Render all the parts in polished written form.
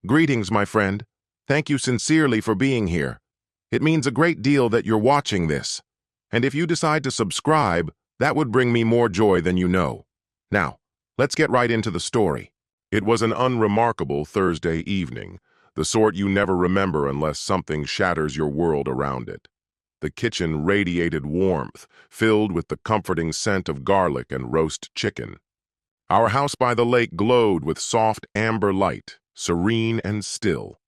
Greetings, my friend. Thank you sincerely for being here. It means a great deal that you're watching this. And if you decide to subscribe, that would bring me more joy than you know. Now, let's get right into the story. It was an unremarkable Thursday evening, the sort you never remember unless something shatters your world around it. The kitchen radiated warmth, filled with the comforting scent of garlic and roast chicken. Our house by the lake glowed with soft amber light, serene and still.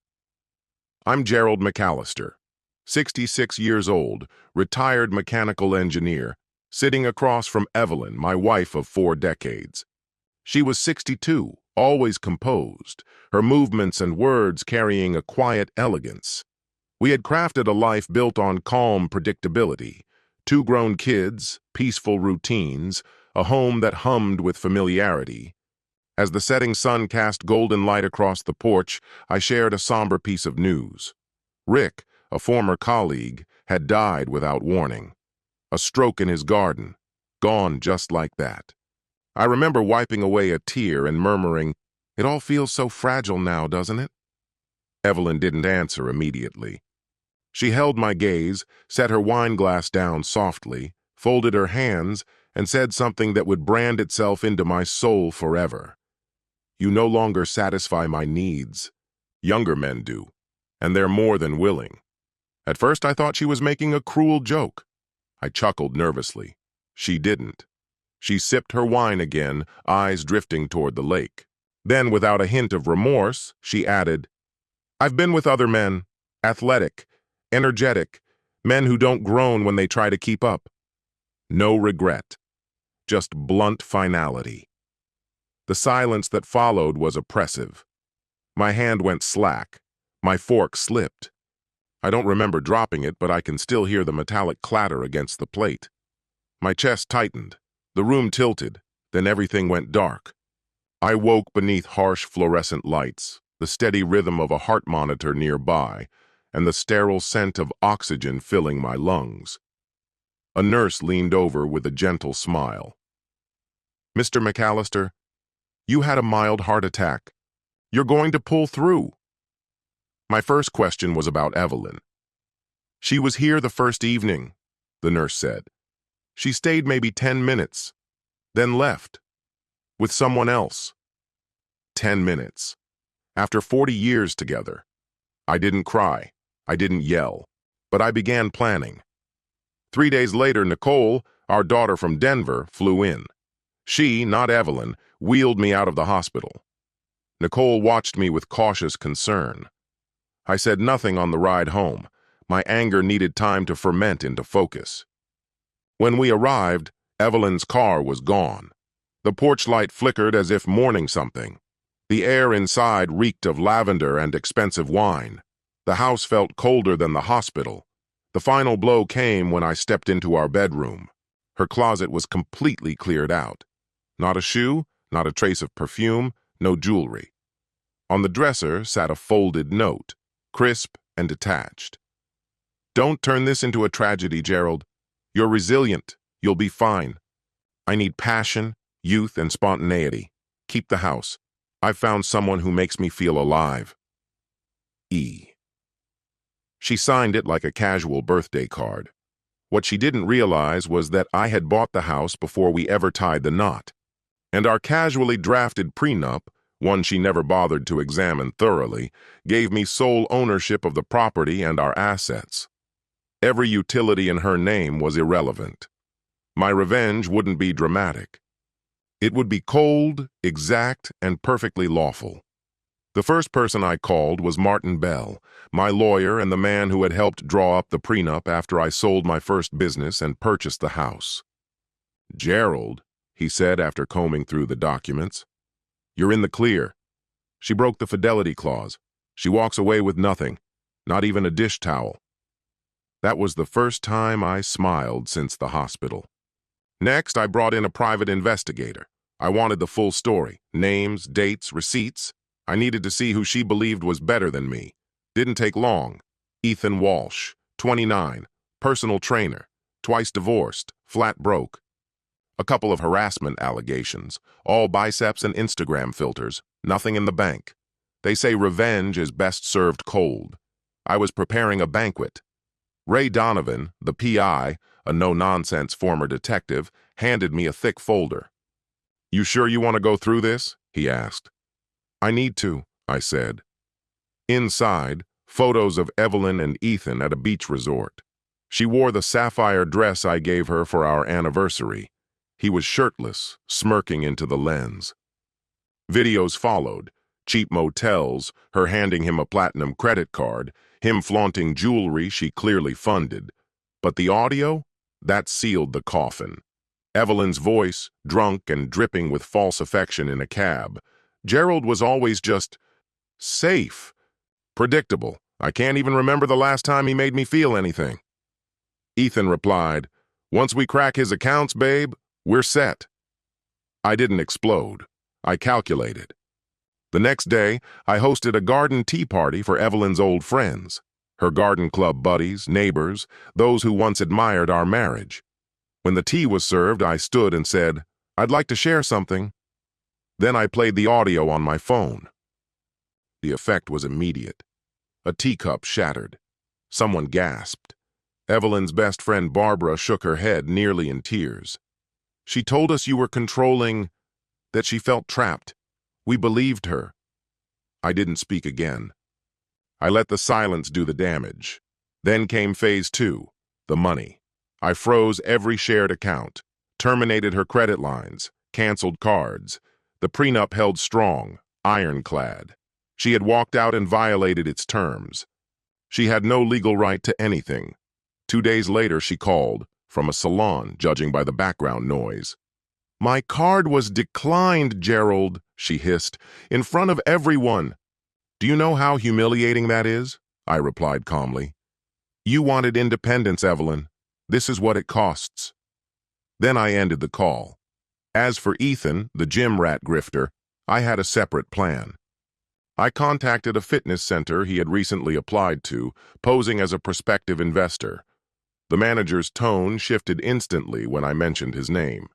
I'm Gerald McAllister, 66 years old, retired mechanical engineer, sitting across from Evelyn, my wife of 4 decades. She was 62, always composed, her movements and words carrying a quiet elegance. We had crafted a life built on calm predictability, 2 grown kids, peaceful routines, a home that hummed with familiarity. As the setting sun cast golden light across the porch, I shared a somber piece of news. Rick, a former colleague, had died without warning. A stroke in his garden, gone just like that. I remember wiping away a tear and murmuring, "It all feels so fragile now, doesn't it?" Evelyn didn't answer immediately. She held my gaze, set her wine glass down softly, folded her hands, and said something that would brand itself into my soul forever. "You no longer satisfy my needs. Younger men do, and they're more than willing." At first I thought she was making a cruel joke. I chuckled nervously. She didn't. She sipped her wine again, eyes drifting toward the lake. Then, without a hint of remorse, she added, "I've been with other men, athletic, energetic, men who don't groan when they try to keep up. No regret, just blunt finality." The silence that followed was oppressive. My hand went slack. My fork slipped. I don't remember dropping it, but I can still hear the metallic clatter against the plate. My chest tightened. The room tilted. Then everything went dark. I woke beneath harsh fluorescent lights, the steady rhythm of a heart monitor nearby, and the sterile scent of oxygen filling my lungs. A nurse leaned over with a gentle smile. "Mr. McAllister, you had a mild heart attack. You're going to pull through." My first question was about Evelyn. "She was here the first evening," the nurse said. "She stayed maybe 10 minutes, then left. With someone else." 10 minutes. After 40 years together. I didn't cry. I didn't yell. But I began planning. 3 days later, Nicole, our daughter from Denver, flew in. She, not Evelyn, wheeled me out of the hospital. Nicole watched me with cautious concern. I said nothing on the ride home. My anger needed time to ferment into focus. When we arrived, Evelyn's car was gone. The porch light flickered as if mourning something. The air inside reeked of lavender and expensive wine. The house felt colder than the hospital. The final blow came when I stepped into our bedroom. Her closet was completely cleared out. Not a shoe, not a trace of perfume, no jewelry. On the dresser sat a folded note, crisp and detached. "Don't turn this into a tragedy, Gerald. You're resilient. You'll be fine. I need passion, youth, and spontaneity. Keep the house. I've found someone who makes me feel alive. E." She signed it like a casual birthday card. What she didn't realize was that I had bought the house before we ever tied the knot. And our casually drafted prenup, one she never bothered to examine thoroughly, gave me sole ownership of the property and our assets. Every utility in her name was irrelevant. My revenge wouldn't be dramatic. It would be cold, exact, and perfectly lawful. The first person I called was Martin Bell, my lawyer and the man who had helped draw up the prenup after I sold my first business and purchased the house. "Gerald," he said after combing through the documents, "you're in the clear." She broke the fidelity clause. She walks away with nothing, not even a dish towel. That was the first time I smiled since the hospital. Next, I brought in a private investigator. I wanted the full story, names, dates, receipts. I needed to see who she believed was better than me. Didn't take long. Ethan Walsh, 29, personal trainer, twice divorced, flat broke. A couple of harassment allegations, all biceps and Instagram filters, nothing in the bank. They say revenge is best served cold. I was preparing a banquet. Ray Donovan, the PI, a no-nonsense former detective, handed me a thick folder. "You sure you want to go through this?" he asked. "I need to," I said. Inside, photos of Evelyn and Ethan at a beach resort. She wore the sapphire dress I gave her for our anniversary. He was shirtless, smirking into the lens. Videos followed. Cheap motels, her handing him a platinum credit card, him flaunting jewelry she clearly funded. But the audio? That sealed the coffin. Evelyn's voice, drunk and dripping with false affection in a cab. Gerald was always just safe. Predictable. I can't even remember the last time he made me feel anything. Ethan replied, "Once we crack his accounts, babe, we're set." I didn't explode. I calculated. The next day, I hosted a garden tea party for Evelyn's old friends, her garden club buddies, neighbors, those who once admired our marriage. When the tea was served, I stood and said, "I'd like to share something." Then I played the audio on my phone. The effect was immediate. A teacup shattered. Someone gasped. Evelyn's best friend Barbara shook her head, nearly in tears. "She told us you were controlling, that she felt trapped. We believed her." I didn't speak again. I let the silence do the damage. Then came phase 2, the money. I froze every shared account, terminated her credit lines, canceled cards. The prenup held strong, ironclad. She had walked out and violated its terms. She had no legal right to anything. 2 days later, she called, from a salon, judging by the background noise. "My card was declined, Gerald," she hissed, "in front of everyone." "Do you know how humiliating that is?" I replied calmly. "You wanted independence, Evelyn. This is what it costs." Then I ended the call. As for Ethan, the gym rat grifter, I had a separate plan. I contacted a fitness center he had recently applied to, posing as a prospective investor. The manager's tone shifted instantly when I mentioned his name.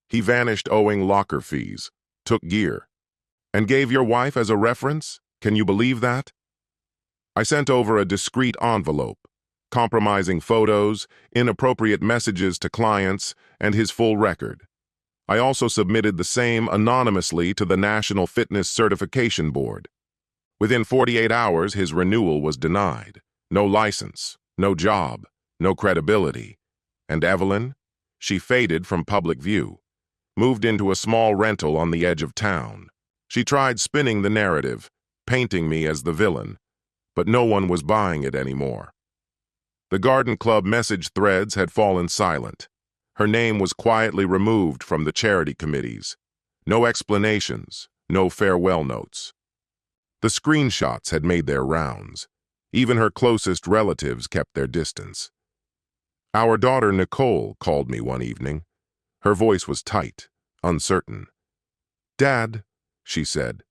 He vanished owing locker fees, took gear, and gave your wife as a reference? Can you believe that? I sent over a discreet envelope, compromising photos, inappropriate messages to clients, and his full record. I also submitted the same anonymously to the National Fitness Certification Board. Within 48 hours, his renewal was denied. No license, no job, no credibility. And Evelyn? She faded from public view, moved into a small rental on the edge of town. She tried spinning the narrative, painting me as the villain, but no one was buying it anymore. The garden club message threads had fallen silent. Her name was quietly removed from the charity committees. No explanations, no farewell notes. The screenshots had made their rounds. Even her closest relatives kept their distance. Our daughter Nicole called me one evening. Her voice was tight, uncertain. "Dad," she said,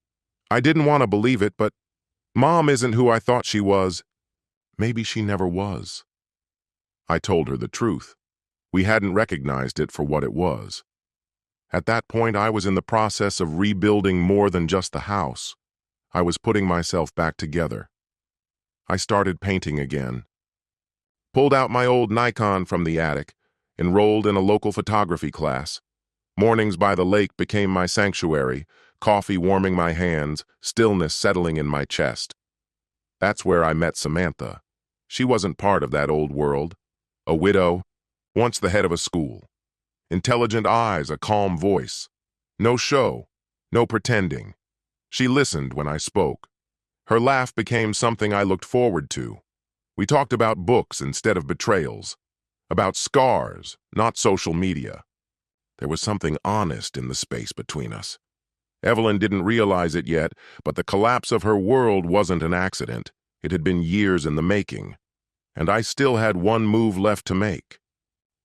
"I didn't want to believe it, but Mom isn't who I thought she was." Maybe she never was. I told her the truth. We hadn't recognized it for what it was. At that point, I was in the process of rebuilding more than just the house. I was putting myself back together. I started painting again. Pulled out my old Nikon from the attic, enrolled in a local photography class. Mornings by the lake became my sanctuary, coffee warming my hands, stillness settling in my chest. That's where I met Samantha. She wasn't part of that old world. A widow, once the head of a school. Intelligent eyes, a calm voice. No show, no pretending. She listened when I spoke. Her laugh became something I looked forward to. We talked about books instead of betrayals, about scars, not social media. There was something honest in the space between us. Evelyn didn't realize it yet, but the collapse of her world wasn't an accident. It had been years in the making. And I still had one move left to make.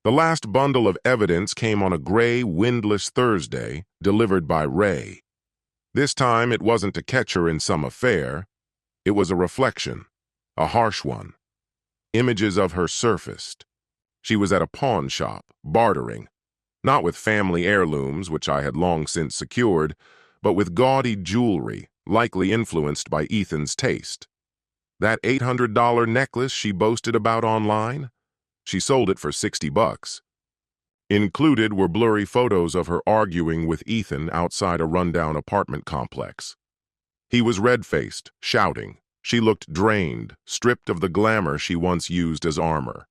The last bundle of evidence came on a gray, windless Thursday, delivered by Ray. This time it wasn't to catch her in some affair. It was a reflection, a harsh one. Images of her surfaced. She was at a pawn shop, bartering, not with family heirlooms, which I had long since secured, but with gaudy jewelry, likely influenced by Ethan's taste. That $800 necklace she boasted about online? She sold it for $60. Included were blurry photos of her arguing with Ethan outside a rundown apartment complex. He was red-faced, shouting. She looked drained, stripped of the glamour she once used as armor.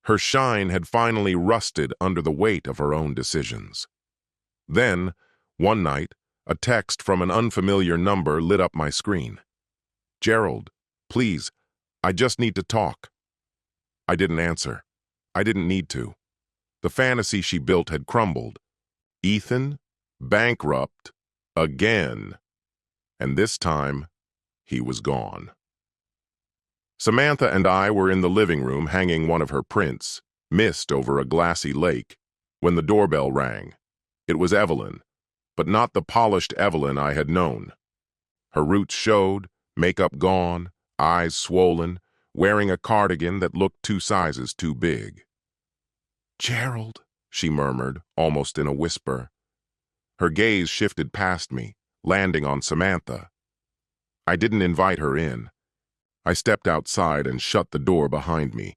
Her shine had finally rusted under the weight of her own decisions. Then, one night, a text from an unfamiliar number lit up my screen. "Gerald, please, I just need to talk." I didn't answer. I didn't need to. The fantasy she built had crumbled. Ethan, bankrupt, again. And this time, he was gone. Samantha and I were in the living room hanging one of her prints, mist over a glassy lake, when the doorbell rang. It was Evelyn, but not the polished Evelyn I had known. Her roots showed, makeup gone, eyes swollen, wearing a cardigan that looked 2 sizes too big. "Gerald," she murmured, almost in a whisper. Her gaze shifted past me, landing on Samantha. I didn't invite her in. I stepped outside and shut the door behind me.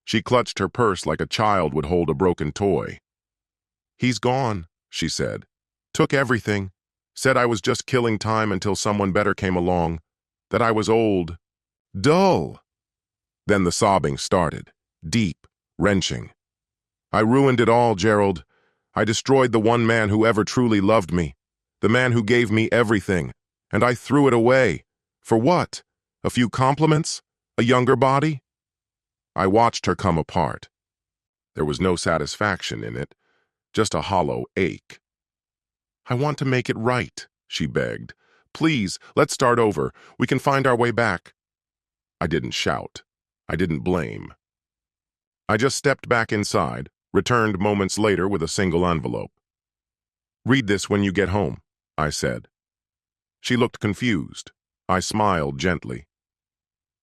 She clutched her purse like a child would hold a broken toy. "He's gone," she said. "Took everything. Said I was just killing time until someone better came along. That I was old. Dull." Then the sobbing started, deep, wrenching. "I ruined it all, Gerald. I destroyed the one man who ever truly loved me, the man who gave me everything, and I threw it away. For what? A few compliments? A younger body?" I watched her come apart. There was no satisfaction in it, just a hollow ache. "I want to make it right," she begged. "Please, let's start over. We can find our way back." I didn't shout. I didn't blame. I just stepped back inside, returned moments later with a single envelope. "Read this when you get home," I said. She looked confused. I smiled gently.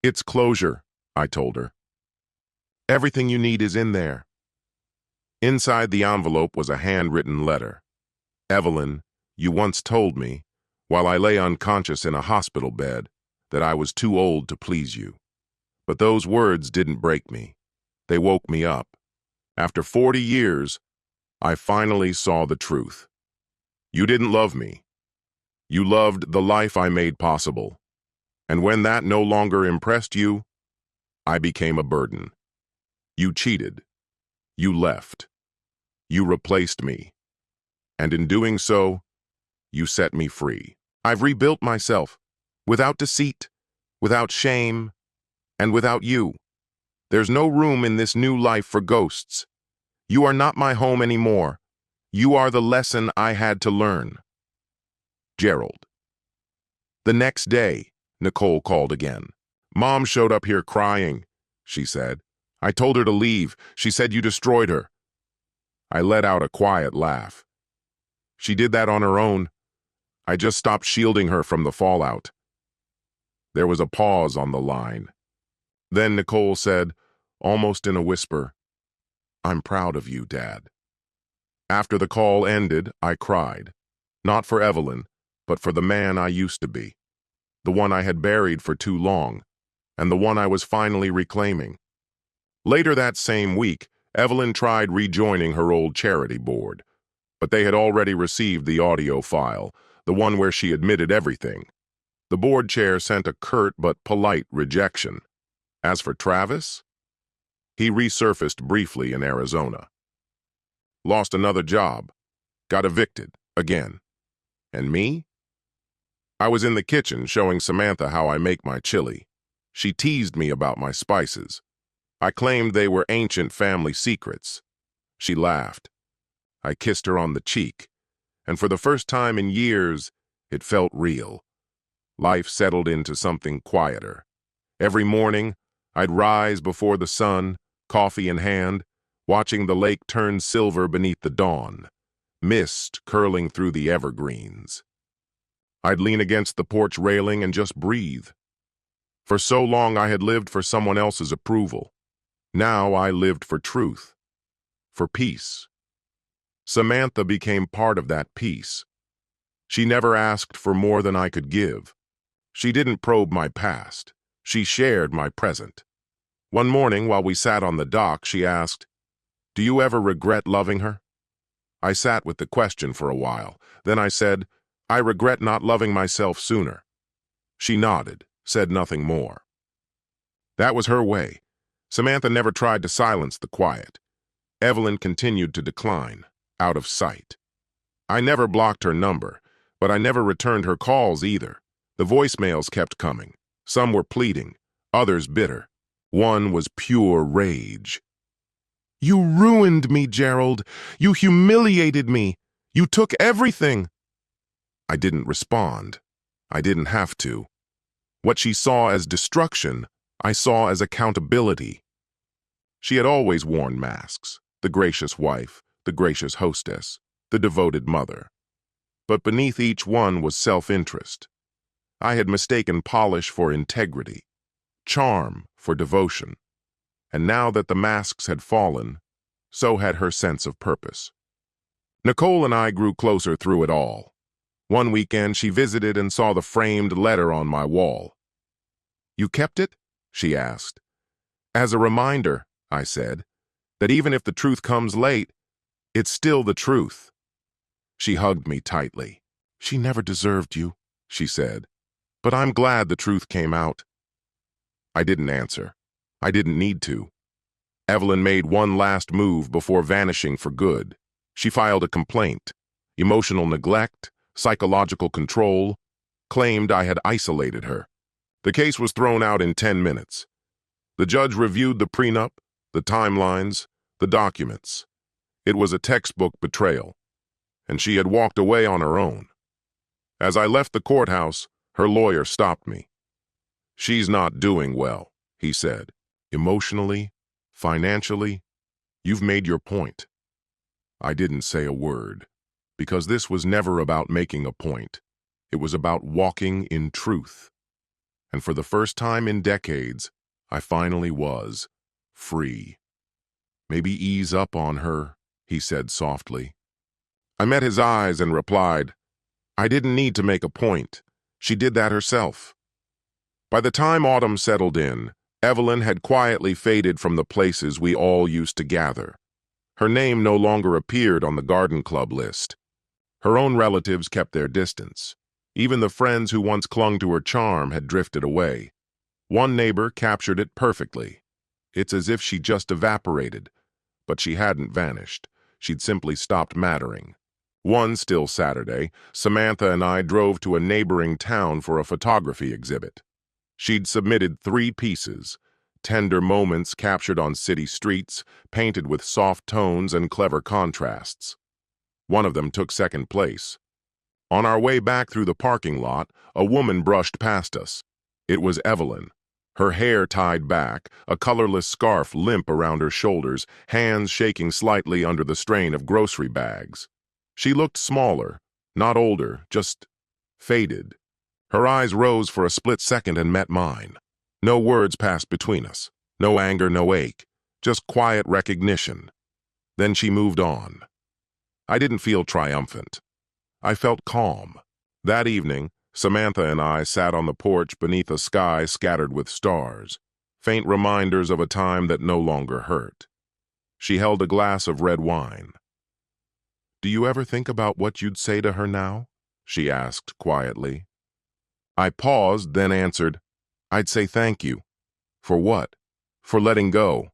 "It's closure," I told her. "Everything you need is in there." Inside the envelope was a handwritten letter. "Evelyn, you once told me, while I lay unconscious in a hospital bed, that I was too old to please you. But those words didn't break me. They woke me up. After 40 years, I finally saw the truth. You didn't love me. You loved the life I made possible. And when that no longer impressed you, I became a burden. You cheated. You left. You replaced me. And in doing so, you set me free. I've rebuilt myself, without deceit, without shame, and without you. There's no room in this new life for ghosts. You are not my home anymore. You are the lesson I had to learn. Gerald." The next day, Nicole called again. "Mom showed up here crying," she said. "I told her to leave. She said you destroyed her." I let out a quiet laugh. "She did that on her own. I just stopped shielding her from the fallout." There was a pause on the line. Then Nicole said, almost in a whisper, "I'm proud of you, Dad." After the call ended, I cried. Not for Evelyn, but for the man I used to be. The one I had buried for too long, and the one I was finally reclaiming. Later that same week, Evelyn tried rejoining her old charity board, but they had already received the audio file, the one where she admitted everything. The board chair sent a curt but polite rejection. As for Travis, he resurfaced briefly in Arizona. Lost another job. Got evicted, again. And me? I was in the kitchen showing Samantha how I make my chili. She teased me about my spices. I claimed they were ancient family secrets. She laughed. I kissed her on the cheek, and for the first time in years, it felt real. Life settled into something quieter. Every morning, I'd rise before the sun, coffee in hand, watching the lake turn silver beneath the dawn, mist curling through the evergreens. I'd lean against the porch railing and just breathe. For so long I had lived for someone else's approval. Now I lived for truth, for peace. Samantha became part of that peace. She never asked for more than I could give. She didn't probe my past. She shared my present. One morning, while we sat on the dock, she asked, "Do you ever regret loving her?" I sat with the question for a while. Then I said, "I regret not loving myself sooner." She nodded, said nothing more. That was her way. Samantha never tried to silence the quiet. Evelyn continued to decline, out of sight. I never blocked her number, but I never returned her calls either. The voicemails kept coming. Some were pleading, others bitter. One was pure rage. "You ruined me, Gerald. You humiliated me. You took everything." I didn't respond. I didn't have to. What she saw as destruction, I saw as accountability. She had always worn masks, the gracious wife, the gracious hostess, the devoted mother. But beneath each one was self-interest. I had mistaken polish for integrity, charm for devotion. And now that the masks had fallen, so had her sense of purpose. Nicole and I grew closer through it all. One weekend, she visited and saw the framed letter on my wall. "You kept it?" she asked. "As a reminder," I said, "that even if the truth comes late, it's still the truth." She hugged me tightly. "She never deserved you," she said, "but I'm glad the truth came out." I didn't answer. I didn't need to. Evelyn made one last move before vanishing for good. She filed a complaint. Emotional neglect, psychological control, claimed I had isolated her. The case was thrown out in 10 minutes. The judge reviewed the prenup, the timelines, the documents. It was a textbook betrayal, and she had walked away on her own. As I left the courthouse, her lawyer stopped me. "She's not doing well," he said. "Emotionally, financially, you've made your point." I didn't say a word, because this was never about making a point. It was about walking in truth. And for the first time in decades, I finally was free. "Maybe ease up on her," he said softly. I met his eyes and replied, "I didn't need to make a point. She did that herself." By the time autumn settled in, Evelyn had quietly faded from the places we all used to gather. Her name no longer appeared on the garden club list. Her own relatives kept their distance. Even the friends who once clung to her charm had drifted away. One neighbor captured it perfectly. "It's as if she just evaporated." But she hadn't vanished. She'd simply stopped mattering. One still Saturday, Samantha and I drove to a neighboring town for a photography exhibit. She'd submitted 3 pieces, tender moments captured on city streets, painted with soft tones and clever contrasts. One of them took second place. On our way back through the parking lot, a woman brushed past us. It was Evelyn. Her hair tied back, a colorless scarf limp around her shoulders, hands shaking slightly under the strain of grocery bags. She looked smaller, not older, just faded. Her eyes rose for a split second and met mine. No words passed between us. No anger, no ache. Just quiet recognition. Then she moved on. I didn't feel triumphant. I felt calm. That evening, Samantha and I sat on the porch beneath a sky scattered with stars, faint reminders of a time that no longer hurt. She held a glass of red wine. "Do you ever think about what you'd say to her now?" she asked quietly. I paused, then answered, "I'd say thank you." "For what?" "For letting go.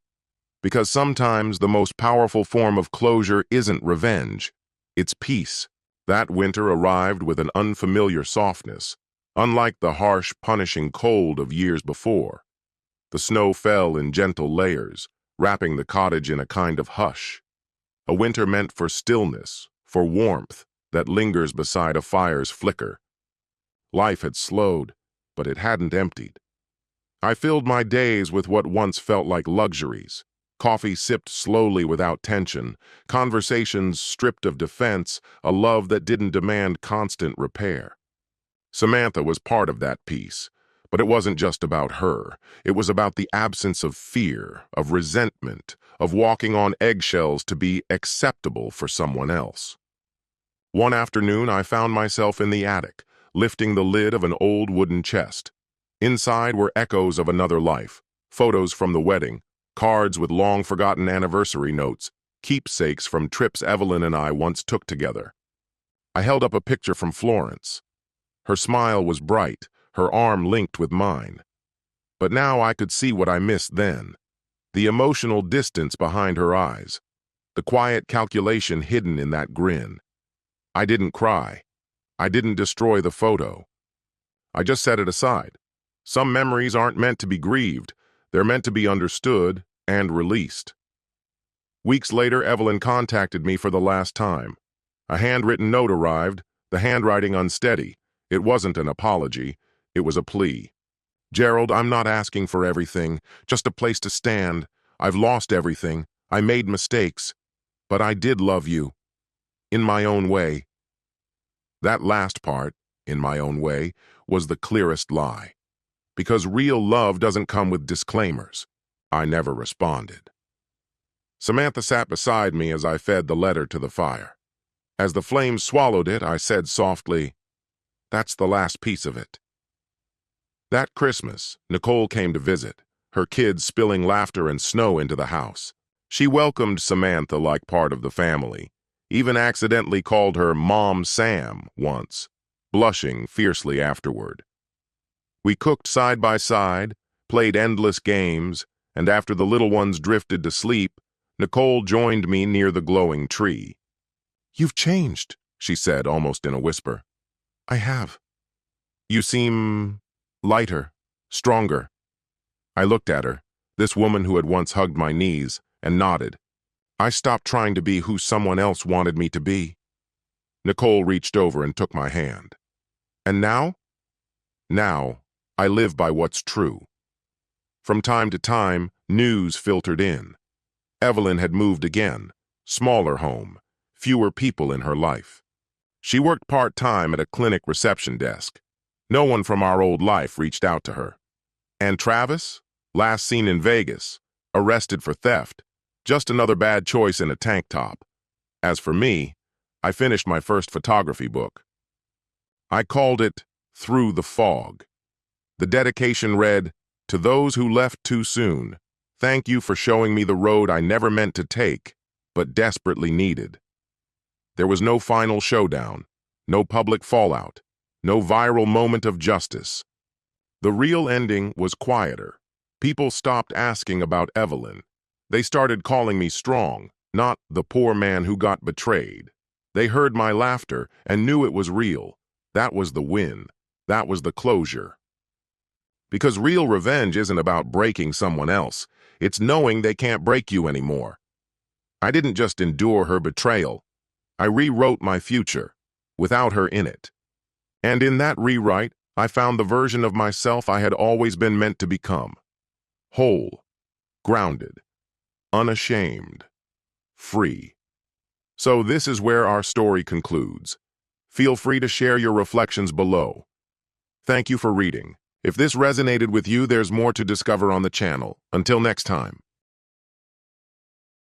Because sometimes the most powerful form of closure isn't revenge. It's peace." That winter arrived with an unfamiliar softness, unlike the harsh, punishing cold of years before. The snow fell in gentle layers, wrapping the cottage in a kind of hush. A winter meant for stillness, for warmth that lingers beside a fire's flicker. Life had slowed, but it hadn't emptied. I filled my days with what once felt like luxuries. Coffee sipped slowly without tension, conversations stripped of defense, a love that didn't demand constant repair. Samantha was part of that peace, but it wasn't just about her. It was about the absence of fear, of resentment, of walking on eggshells to be acceptable for someone else. One afternoon, I found myself in the attic, lifting the lid of an old wooden chest. Inside were echoes of another life, photos from the wedding, cards with long-forgotten anniversary notes, keepsakes from trips Evelyn and I once took together. I held up a picture from Florence. Her smile was bright, her arm linked with mine. But now I could see what I missed then. The emotional distance behind her eyes. The quiet calculation hidden in that grin. I didn't cry. I didn't destroy the photo. I just set it aside. Some memories aren't meant to be grieved. They're meant to be understood and released. Weeks later, Evelyn contacted me for the last time. A handwritten note arrived, the handwriting unsteady. It wasn't an apology. It was a plea. "Gerald, I'm not asking for everything, just a place to stand. I've lost everything. I made mistakes. But I did love you. In my own way." That last part, "in my own way," was the clearest lie. Because real love doesn't come with disclaimers. I never responded. Samantha sat beside me as I fed the letter to the fire. As the flames swallowed it, I said softly, "That's the last piece of it." That Christmas, Nicole came to visit, her kids spilling laughter and snow into the house. She welcomed Samantha like part of the family, even accidentally called her Mom Sam once, blushing fiercely afterward. We cooked side by side, played endless games, and after the little ones drifted to sleep, Nicole joined me near the glowing tree. "You've changed," she said, almost in a whisper. "I have. You seem lighter, stronger." I looked at her, this woman who had once hugged my knees, and nodded. "I stopped trying to be who someone else wanted me to be." Nicole reached over and took my hand. "And now?" "Now, I live by what's true." From time to time, news filtered in. Evelyn had moved again, smaller home, fewer people in her life. She worked part-time at a clinic reception desk. No one from our old life reached out to her. And Travis, last seen in Vegas, arrested for theft, just another bad choice in a tank top. As for me, I finished my first photography book. I called it Through the Fog. The dedication read, "To those who left too soon, thank you for showing me the road I never meant to take, but desperately needed." There was no final showdown, no public fallout, no viral moment of justice. The real ending was quieter. People stopped asking about Evelyn. They started calling me strong, not the poor man who got betrayed. They heard my laughter and knew it was real. That was the win. That was the closure. Because real revenge isn't about breaking someone else. It's knowing they can't break you anymore. I didn't just endure her betrayal. I rewrote my future, without her in it. And in that rewrite, I found the version of myself I had always been meant to become. Whole, grounded, unashamed, free. So this is where our story concludes. Feel free to share your reflections below. Thank you for reading. If this resonated with you, there's more to discover on the channel. Until next time.